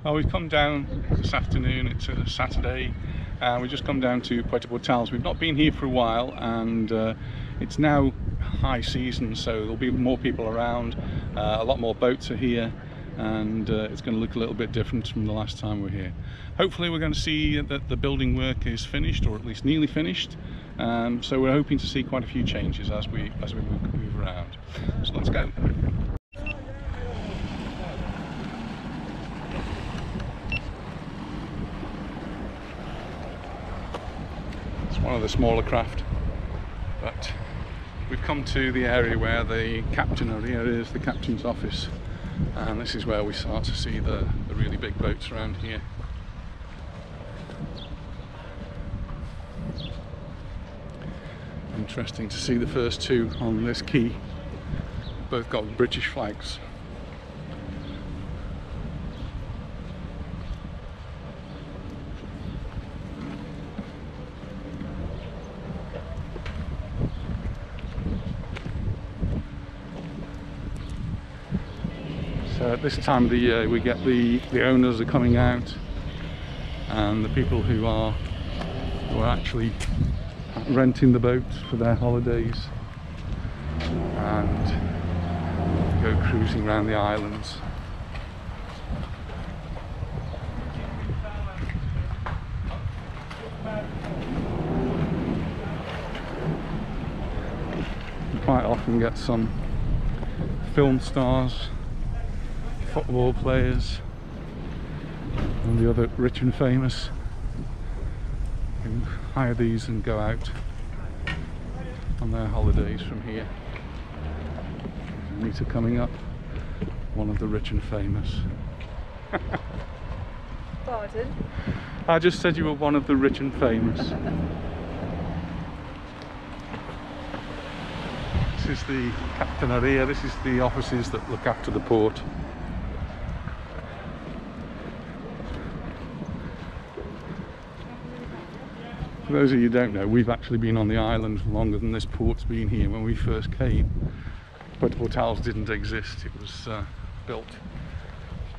Well, we've come down this afternoon. It's a Saturday, and we've just come down to Puerto Portals. We've not been here for a while, and it's now high season, so there'll be more people around. A lot more boats are here, and it's going to look a little bit different from the last time we were here. Hopefully we're going to see that the building work is finished, or at least nearly finished. So we're hoping to see quite a few changes as we move around. So let's go. One of the smaller craft, but we've come to the area where the captainary is, the captain's office, and this is where we start to see the really big boats around here. Interesting to see the first two on this quay. Both got British flags. So at this time of the year we get the owners are coming out, and the people who are actually renting the boats for their holidays and go cruising around the islands. You quite often get some film stars, football players, and the other rich and famous who hire these and go out on their holidays from here. Anita coming up, one of the rich and famous. Pardon? I just said you were one of the rich and famous. This is the captainary. This is the offices that look after the port. For those of you who don't know, we've actually been on the island longer than this port's been here. When we first came, Puerto Portals didn't exist. It was built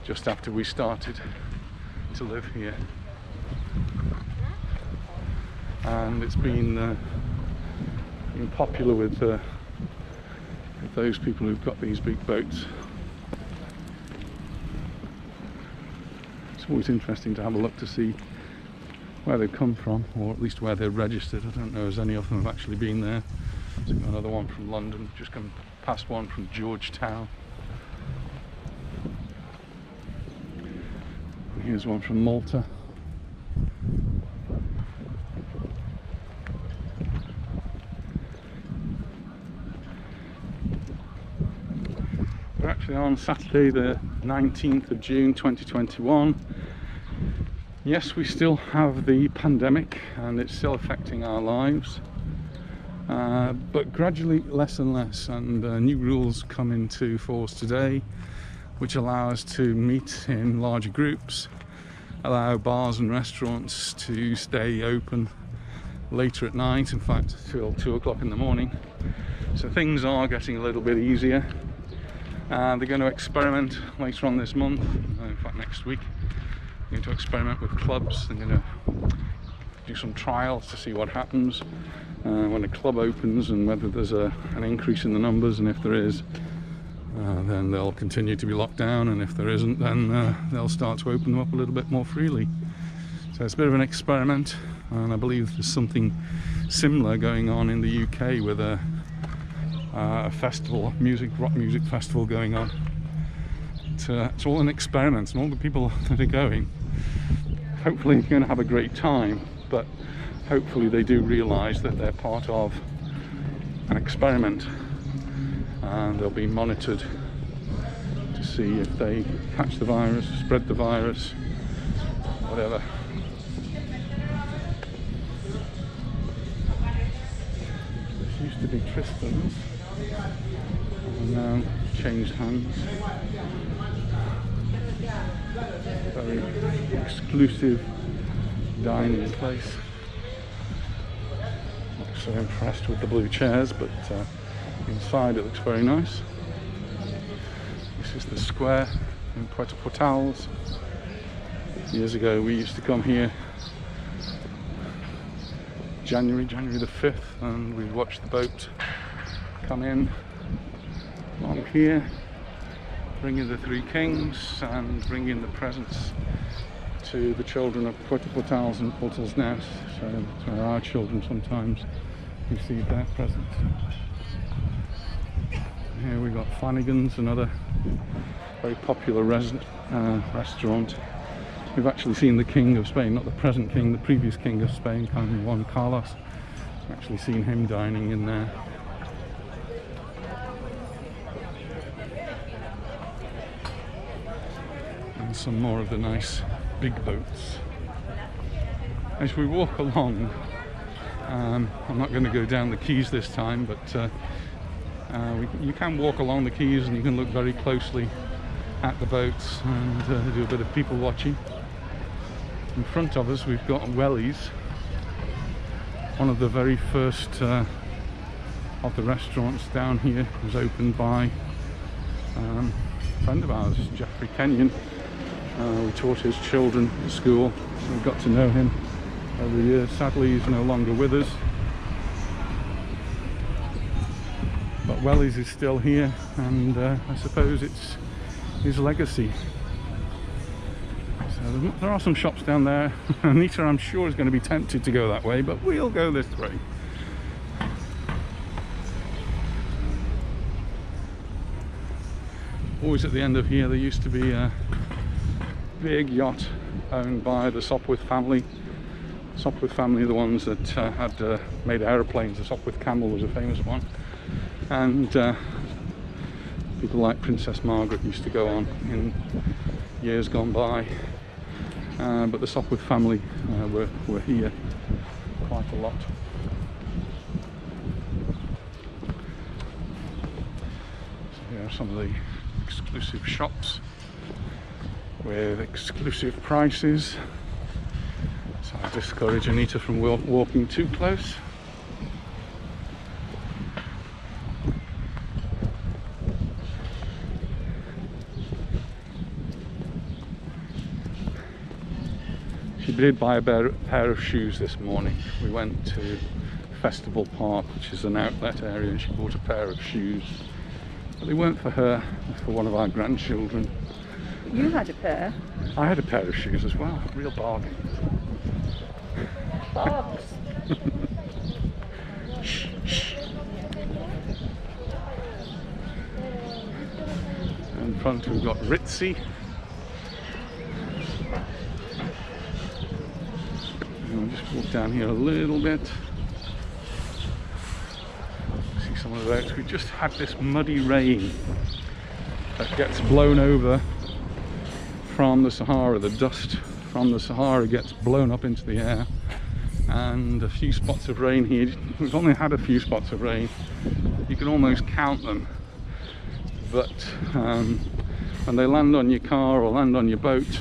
just after we started to live here, and it's been popular with those people who've got these big boats. It's always interesting to have a look to see where they've come from, or at least where they're registered. I don't know as any of them have actually been there. There's another one from London, just come past one from Georgetown. And here's one from Malta. We're actually on Saturday the 19th of June 2021. Yes, we still have the pandemic and it's still affecting our lives, but gradually less and less, and new rules come into force today which allow us to meet in larger groups, allow bars and restaurants to stay open later at night, in fact till 2 o'clock in the morning. So things are getting a little bit easier, and they're going to experiment later on this month, in fact next week. They're going to experiment with clubs. They're going to do some trials to see what happens when a club opens, and whether there's an increase in the numbers, and if there is, then they'll continue to be locked down, and if there isn't, then they'll start to open them up a little bit more freely. So it's a bit of an experiment, and I believe there's something similar going on in the UK with a festival, rock music festival going on. It's all an experiment, and all the people that are going, hopefully they're going to have a great time, but hopefully they do realise that they're part of an experiment, and they'll be monitored to see if they catch the virus, spread the virus, whatever. This used to be Tristan's, and now changed hands. Very exclusive dining place. Not so impressed with the blue chairs, but inside it looks very nice. This is the square in Puerto Portals. Years ago we used to come here January the 5th, and we'd watch the boat come in along here, bringing the three kings and bringing the presents to the children of Puerto Portals and Portals Nest. So that's where our children sometimes receive their presents. Here we've got Flanagan's, another very popular restaurant. We've actually seen the King of Spain, not the present king, the previous King of Spain, Juan Carlos. We've actually seen him dining in there. And some more of the nice big boats. As we walk along, I'm not going to go down the quays this time, but you can walk along the quays and you can look very closely at the boats and do a bit of people watching. In front of us we've got Wellies, one of the very first of the restaurants down here. It was opened by a friend of ours, Jeffrey Kenyon. We taught his children at school, so we got to know him over the years. Sadly he's no longer with us, but Wellies is still here, and I suppose it's his legacy. So there are some shops down there. Anita, I'm sure, is going to be tempted to go that way, but we'll go this way. Always at the end of here there used to be a big yacht owned by the Sopwith family. Sopwith family are the ones that had made aeroplanes. The Sopwith Camel was a famous one, and people like Princess Margaret used to go on in years gone by. But the Sopwith family were here quite a lot. So here are some of the exclusive shops with exclusive prices. So I discourage Anita from walking too close. She did buy a pair of shoes this morning. We went to Festival Park, which is an outlet area, and she bought a pair of shoes. But they weren't for her, they're for one of our grandchildren. You had a pair? I had a pair of shoes as well, a real bargain. Bobs. In front we've got Ritzy. And we'll just walk down here a little bit. See some of the boats. We just had this muddy rain that gets blown over from the Sahara. The dust from the Sahara gets blown up into the air, and a few spots of rain here. We've only had a few spots of rain. You can almost count them, but when they land on your car or land on your boat,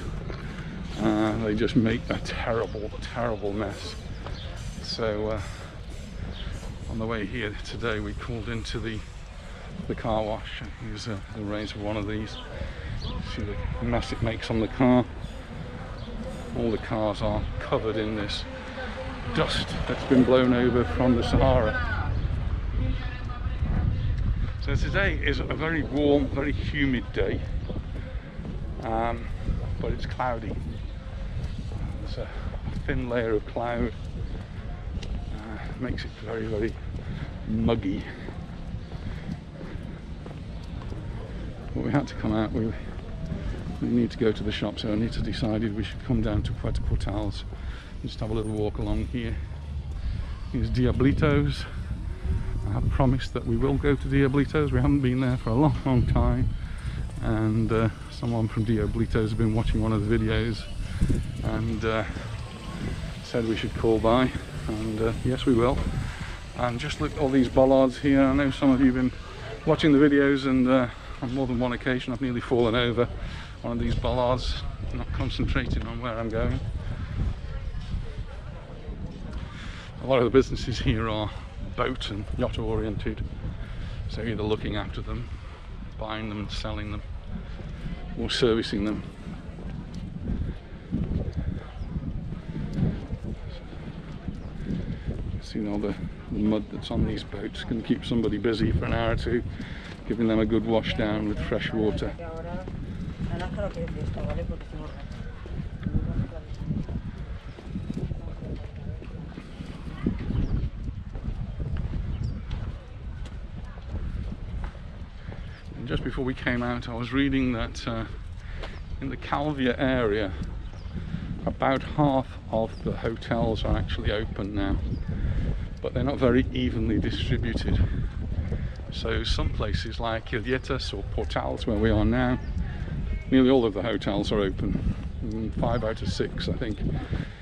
they just make a terrible mess. So on the way here today we called into the car wash and use the range of one of these. See the mess it makes on the car. All the cars are covered in this dust that's been blown over from the Sahara. So today is a very warm, very humid day, but it's cloudy. There's a thin layer of cloud, makes it very muggy. But we had to come out. We need to go to the shop, so Anita decided we should come down to Puerto Portals and just have a little walk along here. Here's Diablitos. I have promised that we will go to Diablitos. We haven't been there for a long time, and someone from Diablitos has been watching one of the videos and said we should call by, and yes, we will. And just look at all these bollards here. I know some of you have been watching the videos, and on more than one occasion I've nearly fallen over one of these bollards, not concentrating on where I'm going. A lot of the businesses here are boat and yacht oriented, so either looking after them, buying them and selling them, or servicing them. See all the mud that's on these boats can keep somebody busy for an hour or two, giving them a good wash down with fresh water. And just before we came out, I was reading that in the Calvia area, about half of the hotels are actually open now, but they're not very evenly distributed. So some places like Illietas or Portals, where we are now, nearly all of the hotels are open. 5 out of 6, I think,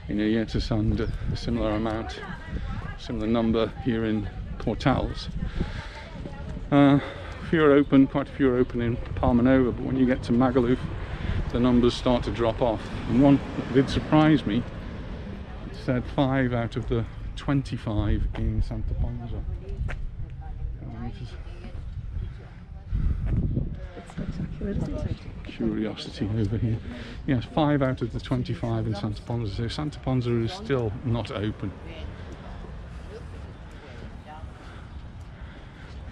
in Illietas, and a similar number here in Portals. Few are open, quite a few are open in Palma Nova, but when you get to Magaluf, the numbers start to drop off. And one that did surprise me, it said 5 out of the 25 in Santa Ponsa. It's spectacular, isn't it? Curiosity over here. Yes, 5 out of the 25 in Santa Ponsa. So Santa Ponsa is still not open.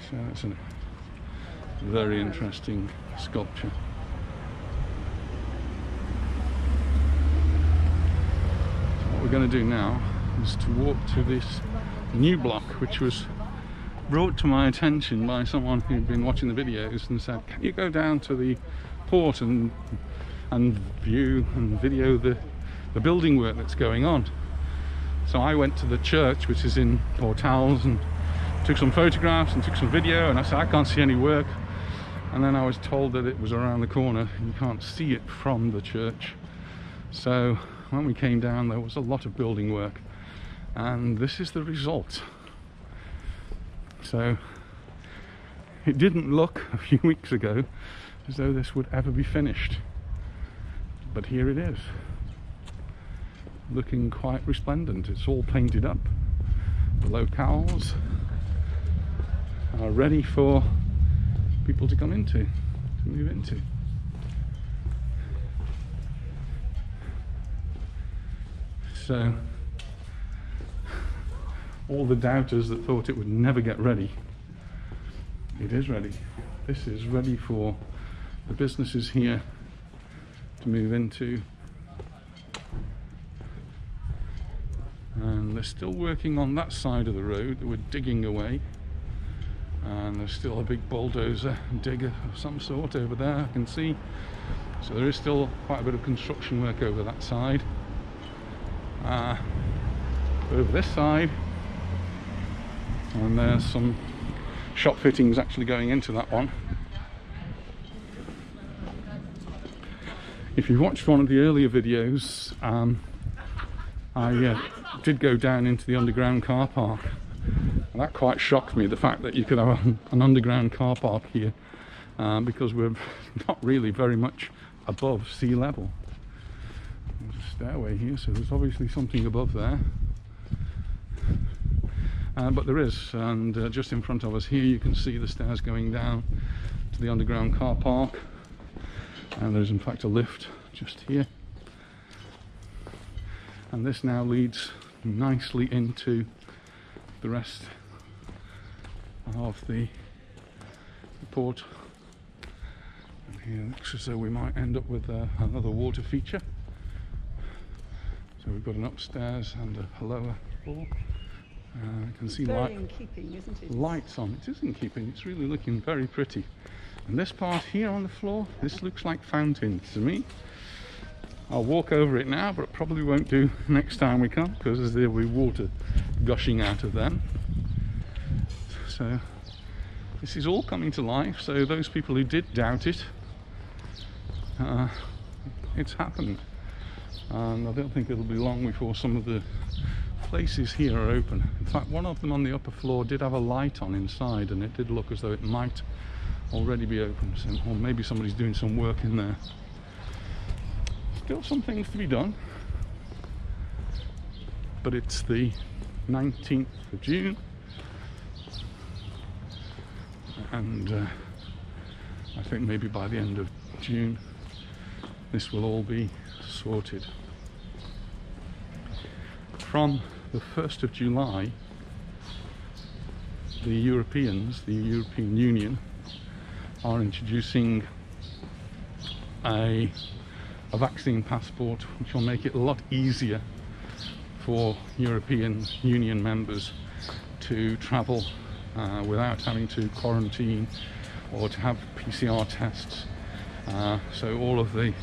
So that's a very interesting sculpture. What we're going to do now is to walk to this new block, which was brought to my attention by someone who'd been watching the videos and said, can you go down to the port and view and video the building work that's going on? So I went to the church, which is in Portals, and took some photographs and took some video, and I said, I can't see any work. And then I was told that it was around the corner and you can't see it from the church. So when we came down, there was a lot of building work, and this is the result. So it didn't look a few weeks ago as though this would ever be finished, but here it is, looking quite resplendent. It's all painted up. The locales are ready for people to come into, to move into. So all the doubters that thought it would never get ready, it is ready. This is ready for the businesses here to move into. And they're still working on that side of the road. They were digging away, and there's still a big bulldozer digger of some sort over there, I can see. So there is still quite a bit of construction work over that side. Over this side, and there's some shop fittings actually going into that one. If you've watched one of the earlier videos, I did go down into the underground car park, and that quite shocked me, the fact that you could have an underground car park here, because we're not really very much above sea level. There's a stairway here, so there's obviously something above there. But there is, and just in front of us here you can see the stairs going down to the underground car park, and there's in fact a lift just here. And this now leads nicely into the rest of the port. And here it looks as though we might end up with another water feature. So we've got an upstairs and a lower floor. I can see in keeping, isn't it? lights on. It is in keeping. It's really looking very pretty. And this part here on the floor, this looks like fountains to me. I'll walk over it now, but it probably won't do next time we come, because there will be water gushing out of them. So this is all coming to life. So those people who did doubt it, it's happened. And I don't think it'll be long before some of the places here are open. In fact, one of them on the upper floor did have a light on inside, and it did look as though it might already be open. So, or maybe somebody's doing some work in there. Still some things to be done, but it's the 19th of June, and I think maybe by the end of June this will all be sorted. From the 1st of July the Europeans, the European Union, are introducing a vaccine passport, which will make it a lot easier for European Union members to travel without having to quarantine or to have PCR tests. So all of the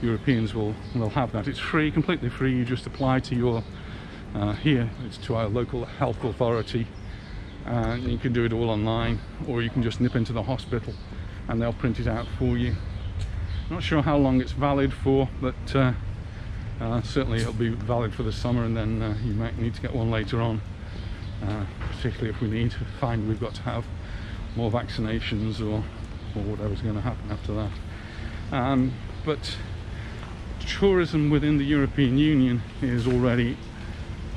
Europeans will have that. It's free, completely free. You just apply to your here it's to our local health authority, and you can do it all online, or you can just nip into the hospital and they'll print it out for you. Not sure how long it's valid for, but certainly it'll be valid for the summer, and then you might need to get one later on, particularly if we need to find we've got to have more vaccinations or whatever's going to happen after that. But tourism within the European Union is already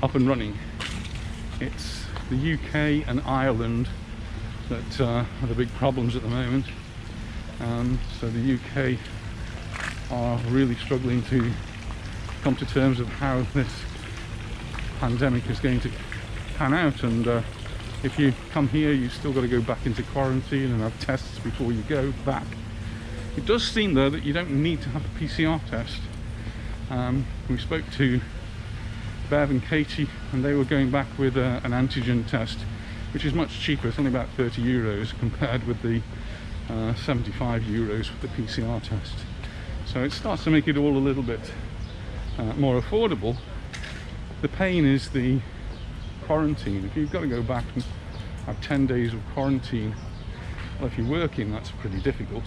up and running. It's the UK and Ireland that are the big problems at the moment. So the UK are really struggling to come to terms of how this pandemic is going to pan out, and if you come here you've still got to go back into quarantine and have tests before you go back. It does seem though that you don't need to have a PCR test. We spoke to Bev and Katie, and they were going back with an antigen test, which is much cheaper. It's only about 30 euros compared with the 75 euros for the PCR test. So it starts to make it all a little bit more affordable. The pain is the quarantine. If you've got to go back and have 10 days of quarantine, well, if you're working, that's pretty difficult.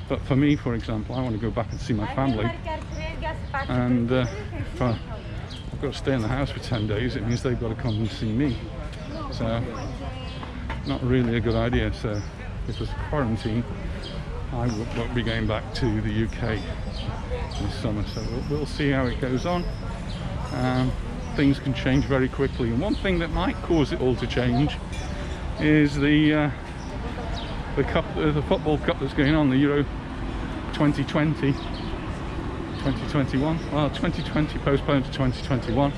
But for me, for example, I want to go back and see my family, and if I've got to stay in the house for 10 days, it means they've got to come and see me. So not really a good idea. So if there's quarantine, I won't be going back to the UK this summer, so we'll see how it goes on. Things can change very quickly, and one thing that might cause it all to change is the football cup that's going on, the Euro 2020, 2021. Well, 2020 postponed to 2021.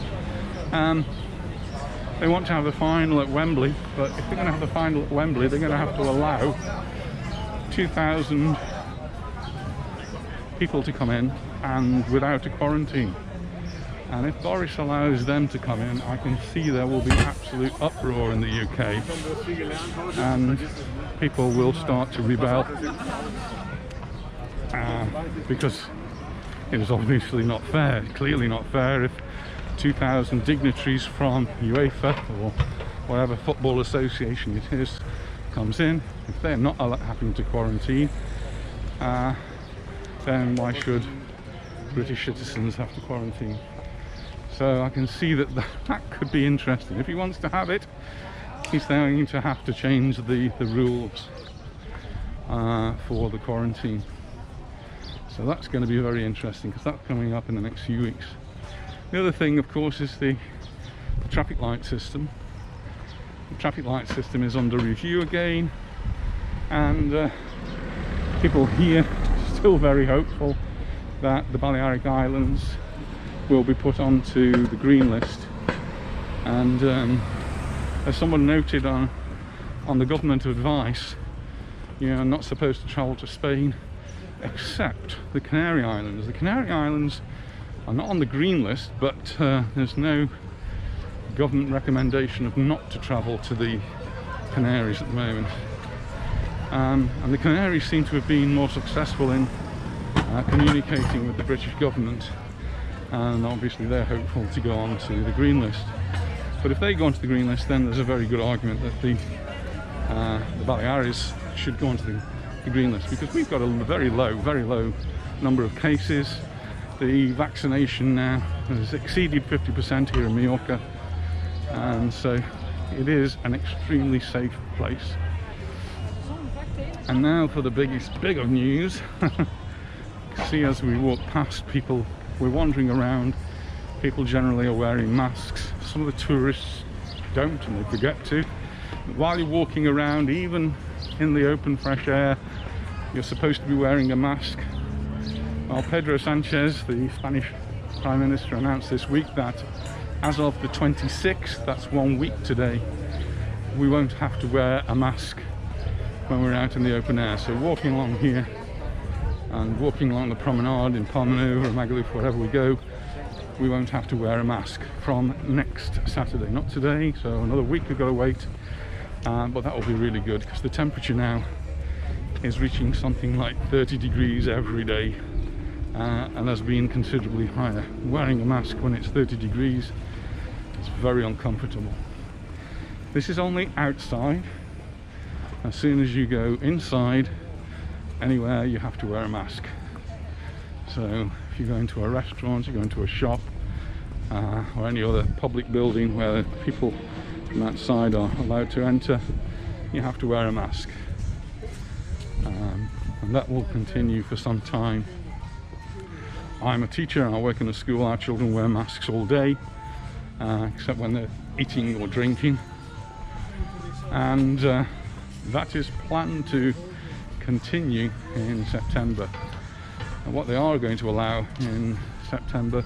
They want to have the final at Wembley, but if they're going to have the final at Wembley, they're going to have to allow 2,000 people to come in, and without a quarantine. And if Boris allows them to come in, I can see there will be absolute uproar in the UK, and people will start to rebel, because it is obviously not fair, clearly not fair, if 2,000 dignitaries from UEFA or whatever football association it is comes in. If they're not having to quarantine, then why should British citizens have to quarantine? So I can see that could be interesting. If he wants to have it, he's going to have to change the rules for the quarantine. So that's going to be very interesting, because that's coming up in the next few weeks. The other thing, of course, is the traffic light system. The traffic light system is under review again, and people here are still very hopeful that the Balearic Islands will be put onto the green list. And as someone noted on the government advice, you're not supposed to travel to Spain except the Canary Islands. The Canary Islands are not on the green list, but there's no government recommendation of not to travel to the Canaries at the moment. And the Canaries seem to have been more successful in communicating with the British government, and obviously they're hopeful to go on to the green list. But if they go onto the green list, then there's a very good argument that the Baleares should go onto the green list, because we've got a very low number of cases. The vaccination now has exceeded 50% here in Mallorca, and so it is an extremely safe place. And now for the big of news. See, as we walk past, people, we're wandering around, people generally are wearing masks. Some of the tourists don't, and they forget to. But while you're walking around, even in the open fresh air, you're supposed to be wearing a mask. Well, Pedro Sanchez, the Spanish Prime Minister, announced this week that as of the 26th, that's 1 week today, we won't have to wear a mask when we're out in the open air. So walking along here and walking along the promenade in Palmanova or Magaluf, wherever we go, we won't have to wear a mask from next Saturday. Not today, so another week we've got to wait, but that will be really good because the temperature now is reaching something like 30 degrees every day, and has been considerably higher. Wearing a mask when it's 30 degrees is very uncomfortable. This is only outside. As soon as you go inside anywhere, you have to wear a mask. So if you go into a restaurant, you go into a shop, or any other public building where people from outside are allowed to enter, you have to wear a mask. And that will continue for some time. I'm a teacher and I work in a school. Our children wear masks all day, except when they're eating or drinking. And that is planned to continue in September. And what they are going to allow in September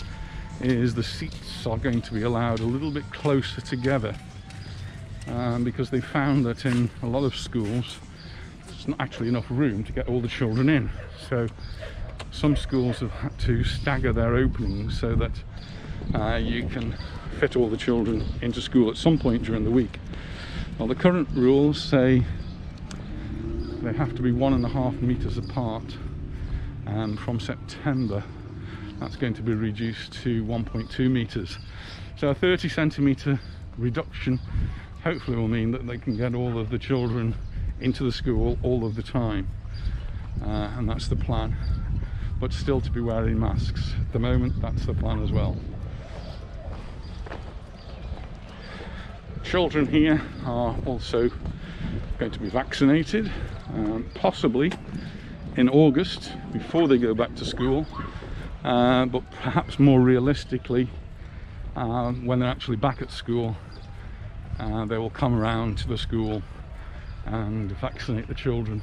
is the seats are going to be allowed a little bit closer together, because they found that in a lot of schools there's not actually enough room to get all the children in. So some schools have had to stagger their openings so that you can fit all the children into school at some point during the week. Well, the current rules say they have to be 1.5 meters apart, and from September that's going to be reduced to 1.2 meters. So a 30 centimeter reduction hopefully will mean that they can get all of the children into the school all of the time, and that's the plan, but still to be wearing masks. At the moment, that's the plan as well. Children here are also going to be vaccinated, possibly in August before they go back to school, but perhaps more realistically, when they're actually back at school, they will come around to the school and vaccinate the children.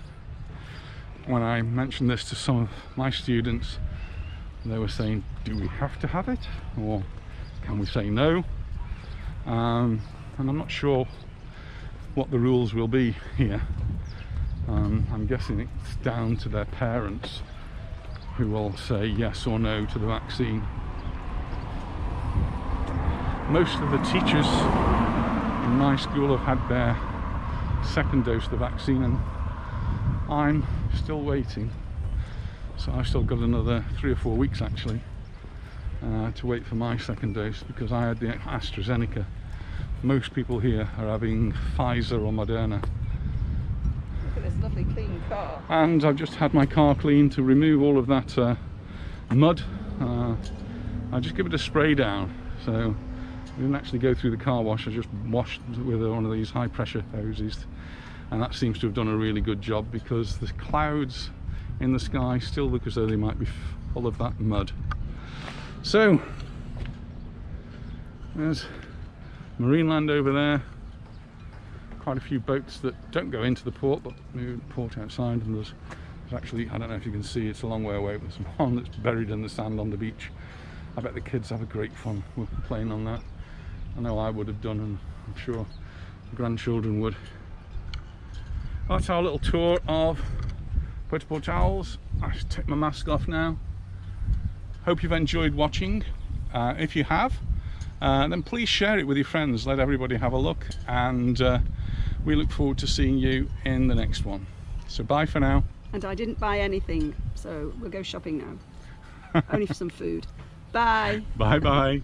When I mentioned this to some of my students, they were saying, do we have to have it, or can we say no? And I'm not sure what the rules will be here. I'm guessing it's down to their parents who will say yes or no to the vaccine. Most of the teachers in my school have had their second dose of the vaccine, and I'm still waiting. So I've still got another 3 or 4 weeks actually to wait for my second dose, because I had the AstraZeneca. Most people here are having Pfizer or Moderna. Look at this lovely clean car. And I've just had my car cleaned to remove all of that mud. I just give it a spray down, so I didn't actually go through the car wash. I just washed with one of these high pressure hoses, and that seems to have done a really good job, because the clouds in the sky still look as though they might be full of that mud. So there's Marineland over there. Quite a few boats that don't go into the port but move the port outside, and there's actually, I don't know if you can see, it's a long way away, but there's one that's buried in the sand on the beach. I bet the kids have a great fun with playing on that. I know I would have done, and I'm sure the grandchildren would. That's our little tour of Puerto Portals. I should take my mask off now. Hope you've enjoyed watching. If you have, then please share it with your friends. Let everybody have a look, and we look forward to seeing you in the next one. So bye for now. And I didn't buy anything, so we'll go shopping now. Only for some food. Bye. Bye bye.